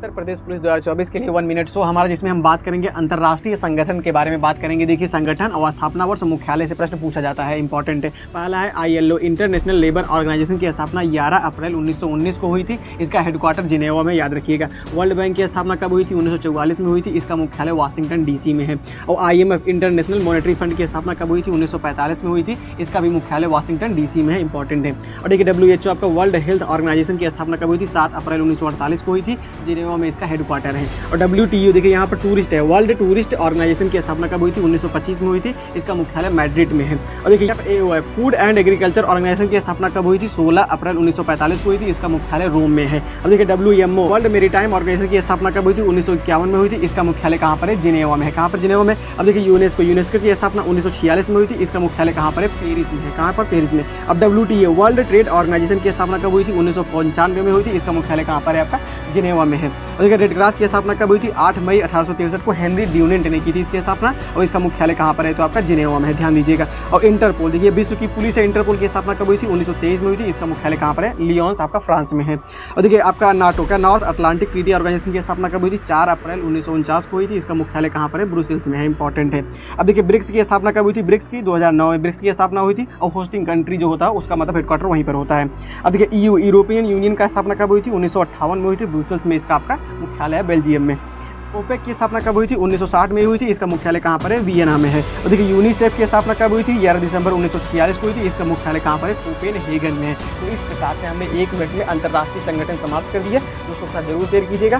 Uttar Pradesh police 2024 के लिए 1 minute show हमारा, जिसमें हम बात करेंगे अंतर्राष्ट्रीय संगठन के बारे में बात करेंगे। देखिए, संगठन और स्थापना वर्ष मुख्यालय से प्रश्न पूछा जाता है, इंपॉर्टेंट है। पहला है ILO, इंटरनेशनल लेबर ऑर्गेनाइजेशन की स्थापना 11 अप्रैल 1919 को हुई थी। इसका हेडक्वार्टर जिनेवा में, याद रखिएगा। वर्ल्ड बैंक की स्थापना कब हुई थी? 1944 में हुई थी। इसका मुख्यालय वाशिंगटन DC में है। और IMF, इंटरनेशनल मॉनेटरी फंड की स्थापना कब हुई थी? 1945 में हुई थी। इसका भी मुख्यालय वाशिंगटन DC में है, इंपॉर्टेंट है। और देखिए, WHO आपका वर्ल्ड हेल्थ ऑर्गेनाइजेशन की स्थापना कब हुई थी? 7 अप्रैल 1948 को हुई थी। जिनेवा में इसका हेडक्वार्टर है। और WTO देखिए यहाँ पर टूरिस्ट है, वर्ल्ड टूरिस्ट ऑर्गेनाइजेशन की स्थापना कब हुई थी? 1925 में हुई थी। इसका मुख्यालय मैड्रिड में है। और देखिए यहाँ पर AOI, food and agriculture organization की स्थापना कब हुई थी? 16 अप्रैल 1945 को हुई थी। इसका मुख्यालय रोम में है। और देखिए WMO, वर्ल्ड मेरीटाइम ऑर्गेनाइजेशन की स्थापना कब हुई थी? 1951 में हुई थी। इसका मुख्यालय कहाँ पर है? जिनेवा में है। कहाँ पर? जिनेवा में। अब देखिए यूनेस्को की स्थापना 1946 में हुई थी। इसका मुख्यालय कहाँ पर है? पेरिस में है। कहाँ पर? पेरिस में। अब WTO, वर्ल्ड ट्रेड ऑर्गेनाइजेशन की स्थापना कब हुई थी? 1995 में हुई थी। इसका मुख्यालय कहाँ पर है? आपका जिनेवा में है। और देखिए रेड क्रॉस की स्थापना कब हुई थी? 8 मई 1863 को हेनरी ड्यूनेंट ने की थी इसकी स्थापना, और इसका मुख्यालय कहाँ पर है? तो आपका जिनेवा में है, ध्यान दीजिएगा। और इंटरपोल, देखिए विश्व की पुलिस है, इंटरपोल की स्थापना कब हुई थी? 1923 में हुई थी। इसका मुख्यालय कहाँ पर है? लियोन्स आपका फ्रांस में है। और देखिए आपका नाटो का, नॉर्थ अटलांटिक ट्रीटी ऑर्गेनाइजेशन की स्थापना कब हुई थी? 4 अप्रैल 1949 को हुई थी। इसका मुख्यालय कहाँ पर है? ब्रुसेल्स में है, इंपॉर्टेंट है। अब देखिए ब्रिक्स की स्थापना कब हुई थी? ब्रिक्स की 2009 में ब्रिक्स की स्थापना हुई थी। और होस्टिंग कंट्री जो होता है उसका मतलब हेडक्वार्टर वहीं पर होता है। अब देखिए EU, यूरोपियन यूनियन का स्थापना कब हुई थी? 1958 में हुई थी। ब्रुसेल्स में इसका आपका मुख्यालय है, बेल्जियम में। ओपेक की स्थापना कब हुई थी? 1960 में हुई थी। इसका मुख्यालय कहाँ पर है? वियना में है। और देखिए यूनिसेफ की स्थापना कब हुई थी? 11 दिसंबर 1946 को हुई थी। इसका मुख्यालय कहाँ पर है? कोपेनहेगन में है। तो इस प्रकार से हमने 1 मिनट में अंतर्राष्ट्रीय संगठन समाप्त कर दिया। दोस्तों के साथ जरूर शेयर कीजिएगा।